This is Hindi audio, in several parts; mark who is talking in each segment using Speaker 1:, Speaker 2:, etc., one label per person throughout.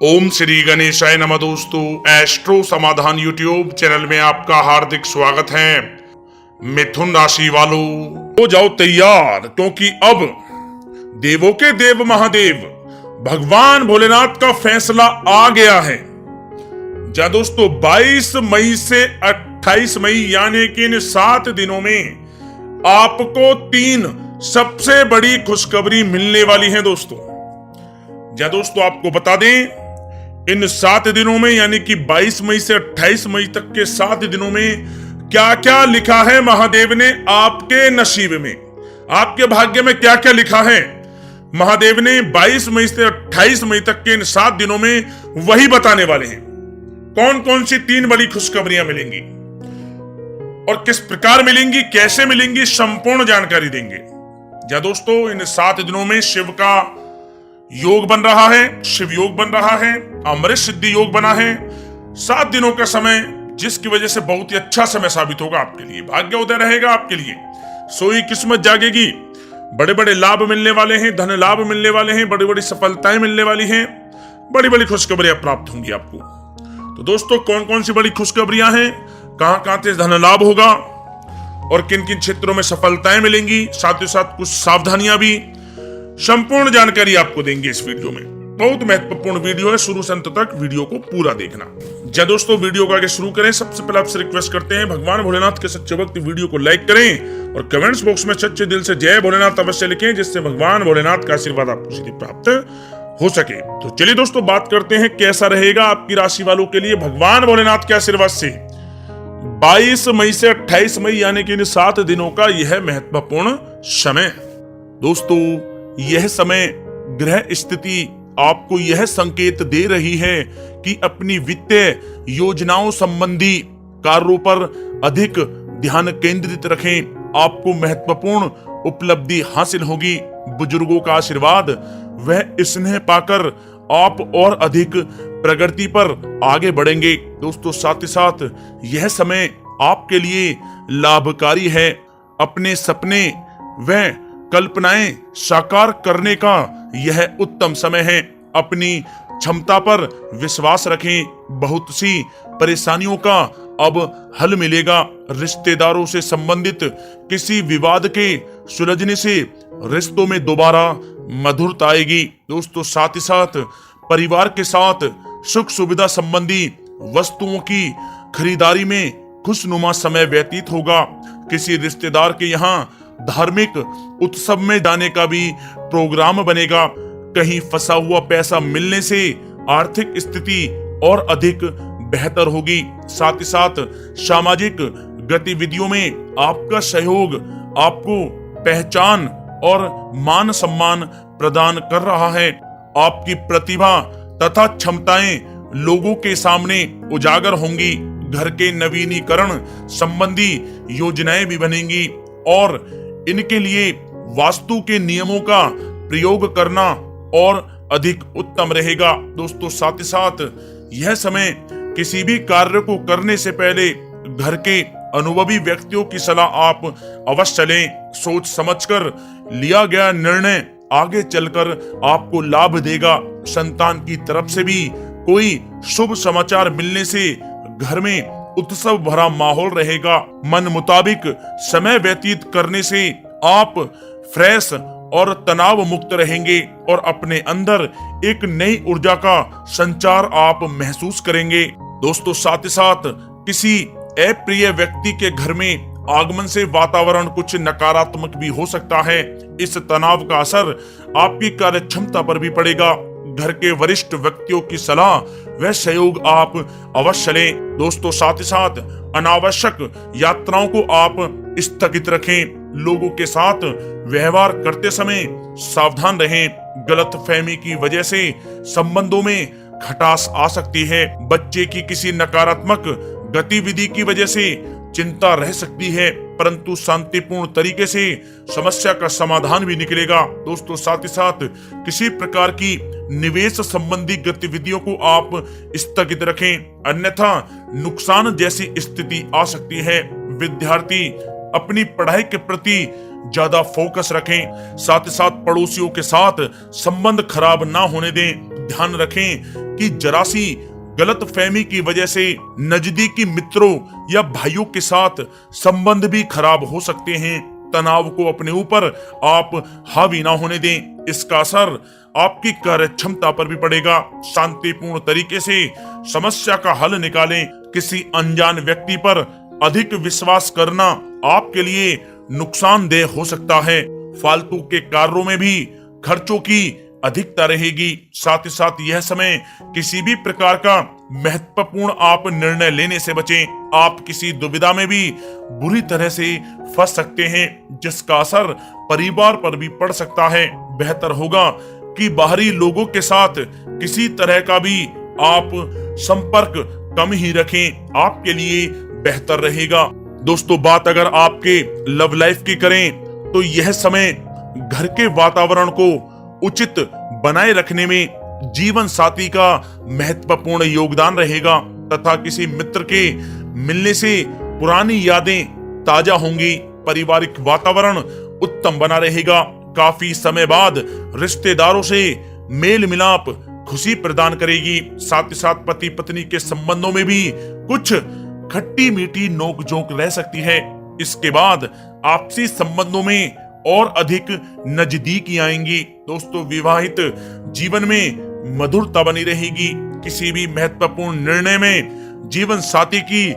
Speaker 1: ओम श्री गणेशाय नमः। दोस्तों, एस्ट्रो समाधान यूट्यूब चैनल में आपका हार्दिक स्वागत है। मिथुन राशि वालों, हो जाओ तैयार, क्योंकि अब देवों के देव महादेव भगवान भोलेनाथ का फैसला आ गया है। जा दोस्तों, 22 मई से 28 मई यानी कि इन 7 दिनों में आपको 3 सबसे बड़ी खुशखबरी मिलने वाली है। दोस्तों आपको बता दें, इन 7 दिनों में यानी कि 22 मई से 28 मई तक के 7 दिनों में क्या क्या लिखा है महादेव ने आपके नसीब में, आपके भाग्य में क्या क्या लिखा है महादेव ने 22 मई से 28 मई तक के इन 7 दिनों में वही बताने वाले हैं। कौन कौन सी 3 बड़ी खुशखबरियां मिलेंगी और किस प्रकार मिलेंगी, कैसे मिलेंगी, संपूर्ण जानकारी देंगे। या दोस्तों, इन 7 दिनों में शिव का योग बन रहा है, शिव योग बन रहा है, अमृत सिद्धि योग बना है। 7 दिनों का समय जिसकी वजह से बहुत ही अच्छा समय साबित होगा आपके लिए, भाग्योदय रहेगा आपके लिए, सोई किस्मत जागेगी, बड़े बड़े लाभ मिलने वाले हैं, धन लाभ मिलने वाले हैं, बड़ी बड़ी सफलताएं मिलने वाली हैं, बड़ी बड़ी खुशखबरियां प्राप्त होंगी आपको। तो दोस्तों, कौन कौन सी बड़ी खुशखबरियां हैं, कहां कहां से धन लाभ होगा और किन किन क्षेत्रों में सफलताएं मिलेंगी, साथ ही साथ कुछ सावधानियां भी, संपूर्ण जानकारी आपको देंगे इस वीडियो में। बहुत महत्वपूर्ण वीडियो है, शुरू से अंत तक वीडियो को पूरा देखना। जब दोस्तों वीडियो को आगे शुरू करें, सबसे पहले आपसे रिक्वेस्ट करते हैं, भगवान भोलेनाथ के सच्चे भक्त वीडियो को लाइक करें और कमेंट्स बॉक्स में सच्चे दिल से जय भोलेनाथ अवश्य लिखें, जिससे भगवान भोलेनाथ का आशीर्वाद आपको सीधे प्राप्त हो सके। तो चलिए दोस्तों, बात करते हैं कैसा रहेगा आपकी राशि वालों के लिए भगवान भोलेनाथ के आशीर्वाद से 22 मई से 28 मई यानी कि इन 7 दिनों का यह महत्वपूर्ण समय। दोस्तों, यह समय ग्रह स्थिति आपको यह संकेत दे रही है कि अपनी वित्तीय योजनाओं संबंधी कार्यों पर अधिक ध्यान केंद्रित रखें। आपको महत्वपूर्ण उपलब्धि हासिल होगी। बुजुर्गों का आशीर्वाद वह स्नेह पाकर आप और अधिक प्रगति पर आगे बढ़ेंगे। दोस्तों, साथ ही साथ यह समय आपके लिए लाभकारी है। अपने सपने व कल्पनाएं साकार करने का यह उत्तम समय है। अपनी क्षमता पर विश्वास रखें। बहुत सी परेशानियों का अब हल मिलेगा। रिश्तेदारों से संबंधित किसी विवाद के सुलझने से रिश्तों में दोबारा मधुरता आएगी। दोस्तों, साथ ही साथ परिवार के साथ सुख सुविधा संबंधी वस्तुओं की खरीदारी में खुशनुमा समय व्यतीत होगा। किसी रिश्तेदार के यहाँ धार्मिक उत्सव में जाने का भी प्रोग्राम बनेगा। कहीं फंसा हुआ पैसा मिलने से आर्थिक स्थिति और अधिक बेहतर होगी। साथ ही साथ सामाजिक गतिविधियों में आपका सहयोग आपको पहचान और मान सम्मान प्रदान कर रहा है। आपकी प्रतिभा तथा क्षमताएं लोगों के सामने उजागर होंगी। घर के नवीनीकरण संबंधी योजनाएं भी बनेंगी और इनके लिए वास्तु के नियमों का प्रयोग करना और अधिक उत्तम रहेगा। दोस्तों, साथ ही साथ यह समय किसी भी कार्य को करने से पहले घर के अनुभवी व्यक्तियों की सलाह आप अवश्य लें। सोच समझकर लिया गया निर्णय आगे चलकर आपको लाभ देगा। संतान की तरफ से भी कोई शुभ समाचार मिलने से घर में उत्सव भरा माहौल रहेगा। मन मुताबिक समय व्यतीत करने से आप फ्रेश और तनाव मुक्त रहेंगे और अपने अंदर एक नई ऊर्जा का संचार आप महसूस करेंगे। दोस्तों, साथ ही साथ किसी अप्रिय व्यक्ति के घर में आगमन से वातावरण कुछ नकारात्मक भी हो सकता है। इस तनाव का असर आपकी कार्य क्षमता पर भी पड़ेगा। घर के वरिष्ठ व्यक्तियों की सलाह व सहयोग आप अवश्य लें। दोस्तों, साथ ही साथ अनावश्यक यात्राओं को आप स्थगित रखें। लोगों के साथ व्यवहार करते समय सावधान रहें। गलतफहमी की वजह से संबंधों में खटास आ सकती है। बच्चे की किसी नकारात्मक गतिविधि की वजह से चिंता रह सकती है, परंतु शांतिपूर्ण तरीके से समस्या का समाधान भी निकलेगा। दोस्तों, साथ ही साथ किसी प्रकार की निवेश संबंधी गतिविधियों को आप स्थगित रखें, अन्यथा नुकसान जैसी स्थिति आ सकती है। विद्यार्थी अपनी पढ़ाई के प्रति ज्यादा फोकस रखें। साथ ही साथ पड़ोसियों के साथ संबंध खराब ना होने दें। ध्यान रखें कि जरा सी गलतफहमी की वजह से नजदीकी मित्रों या भाइयों के साथ संबंध भी खराब हो सकते हैं। तनाव को अपने ऊपर आप हावी ना होने दें, इसका असर आपकी कार्य क्षमता पर भी पड़ेगा। शांतिपूर्ण तरीके से समस्या का हल निकालें। किसी अनजान व्यक्ति पर अधिक विश्वास करना आपके लिए नुकसानदेह हो सकता है। फालतू के कार्यों में भी खर्चों की अधिकता रहेगी। साथ ही साथ यह समय किसी भी प्रकार का महत्वपूर्ण आप निर्णय लेने से बचें। आप किसी दुविधा में भी बुरी तरह से फंस सकते हैं, जिसका असर परिवार पर भी पड़ सकता है। बेहतर होगा कि बाहरी लोगों के साथ किसी तरह का भी आप संपर्क कम ही रखें, आपके लिए बेहतर रहेगा। दोस्तों, बात अगर आपके लव लाइफ की करें तो यह समय घर के वातावरण को उचित बनाए रखने में जीवन साथी का महत्वपूर्ण योगदान रहेगा तथा किसी मित्र के मिलने से पुरानी यादें ताजा होंगी। पारिवारिक वातावरण उत्तम बना रहेगा। काफी समय बाद रिश्तेदारों से मेल मिलाप खुशी प्रदान करेगी। साथ ही साथ पति पत्नी के संबंधों में भी कुछ खट्टी मीठी नोकझोंक रह सकती है। इसके बाद आपसी संबंधों में और अधिक नजदीकी आएंगी। दोस्तों, विवाहित जीवन में मधुरता बनी रहेगी। किसी भी महत्वपूर्ण निर्णय में जीवन साथी की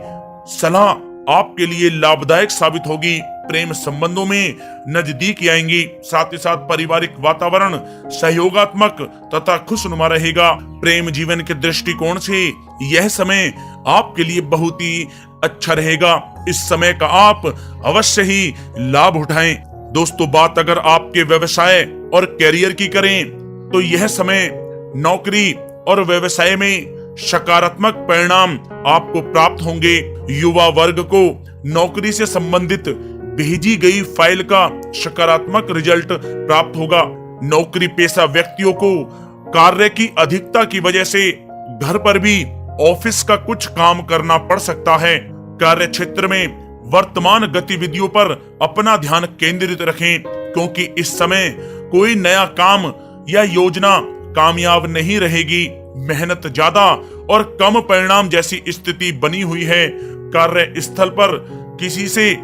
Speaker 1: सलाह आपके लिए लाभदायक साबित होगी। प्रेम संबंधों में नजदीकी आएंगी। साथ ही साथ पारिवारिक वातावरण सहयोगात्मक तथा खुशनुमा रहेगा। प्रेम जीवन के दृष्टिकोण से यह समय आपके लिए बहुत ही अच्छा रहेगा। इस समय का आप अवश्य ही लाभ उठाएं। दोस्तों, बात अगर आपके व्यवसाय और कैरियर की करें तो यह समय नौकरी और व्यवसाय में सकारात्मक परिणाम आपको प्राप्त होंगे। युवा वर्ग को नौकरी से संबंधित भेजी गई फाइल का सकारात्मक रिजल्ट प्राप्त होगा। नौकरी पेशा व्यक्तियों को कार्य की अधिकता की वजह से घर पर भी ऑफिस का कुछ काम करना पड़ सकता है। कार्य क्षेत्र में वर्तमान गतिविधियों पर अपना ध्यान केंद्रित रखें, क्योंकि इस समय कोई नया काम या योजना कामयाब नहीं रहेगी। मेहनत ज्यादा और कम परिणाम जैसी स्थिति बनी हुई है। कार्य स्थल पर किसी से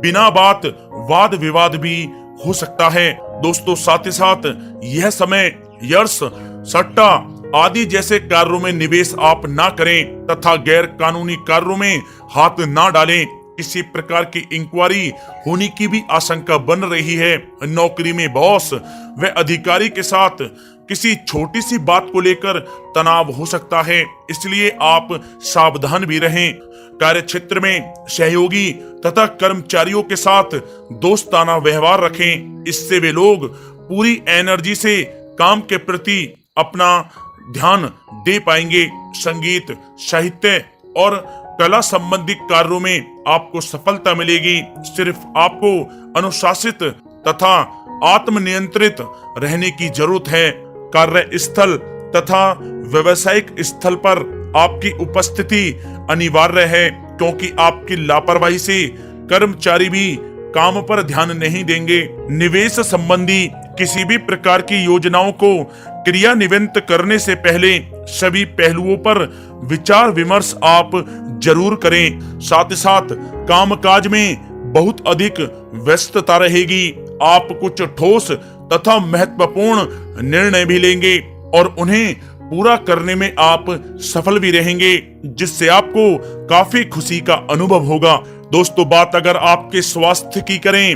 Speaker 1: बिना बात वाद विवाद भी हो सकता है। दोस्तों, साथ ही साथ यह समय यर्स सट्टा आदि जैसे कार्यों में निवेश आप ना करें तथा गैर कानूनी कार्यों में हाथ ना डालें। किसी प्रकार की इंक्वायरी होने की भी आशंका बन रही है। नौकरी में बॉस व अधिकारी के साथ किसी छोटी सी बात को लेकर तनाव हो सकता है, इसलिए आप सावधान भी रहें। कार्य क्षेत्र में सहयोगी तथा कर्मचारियों के साथ दोस्ताना व्यवहार रखें, इससे वे लोग पूरी एनर्जी से काम के प्रति अपना ध्यान दे पाएंगे। संगीत, साहित्य और कला संबंधी कार्यों में आपको सफलता मिलेगी। सिर्फ आपको अनुशासित तथा आत्मनियंत्रित रहने की जरूरत है। कार्य स्थल तथा व्यवसायिक स्थल पर आपकी उपस्थिति अनिवार्य है, क्योंकि आपकी लापरवाही से कर्मचारी भी काम पर ध्यान नहीं देंगे। निवेश संबंधी किसी भी प्रकार की योजनाओं को क्रियान्वित करने से पहले सभी पहलुओं पर विचार विमर्श आप जरूर करें। साथ ही साथ कामकाज में बहुत अधिक व्यस्तता रहेगी। आप कुछ ठोस तथा महत्वपूर्ण निर्णय भी लेंगे और उन्हें पूरा करने में आप सफल भी रहेंगे, जिससे आपको काफी खुशी का अनुभव होगा। दोस्तों, बात अगर आपके स्वास्थ्य की करें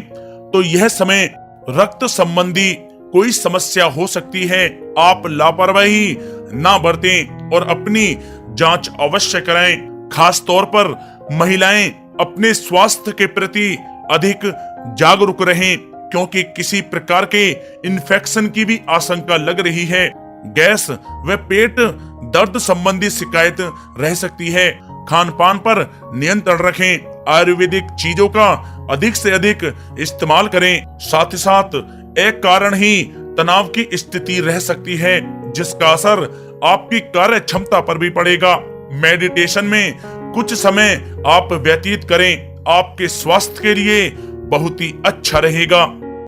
Speaker 1: तो यह समय रक्त संबंधी कोई समस्या हो सकती है। आप लापरवाही ना बरतें और अपनी जांच अवश्य कराएं। खास तौर पर महिलाएं अपने स्वास्थ्य के प्रति अधिक जागरूक रहें, क्योंकि किसी प्रकार के इन्फेक्शन की भी आशंका लग रही है। गैस व पेट दर्द संबंधी शिकायत रह सकती है। खान पान पर नियंत्रण रखें। आयुर्वेदिक चीजों का अधिक से अधिक इस्तेमाल करें। साथ ही साथ एक कारण ही तनाव की स्थिति रह सकती है, जिसका असर आपकी कार्य क्षमता पर भी पड़ेगा। मेडिटेशन में कुछ समय आप व्यतीत करें। आपके स्वास्थ्य के लिए बहुत ही अच्छा रहेगा।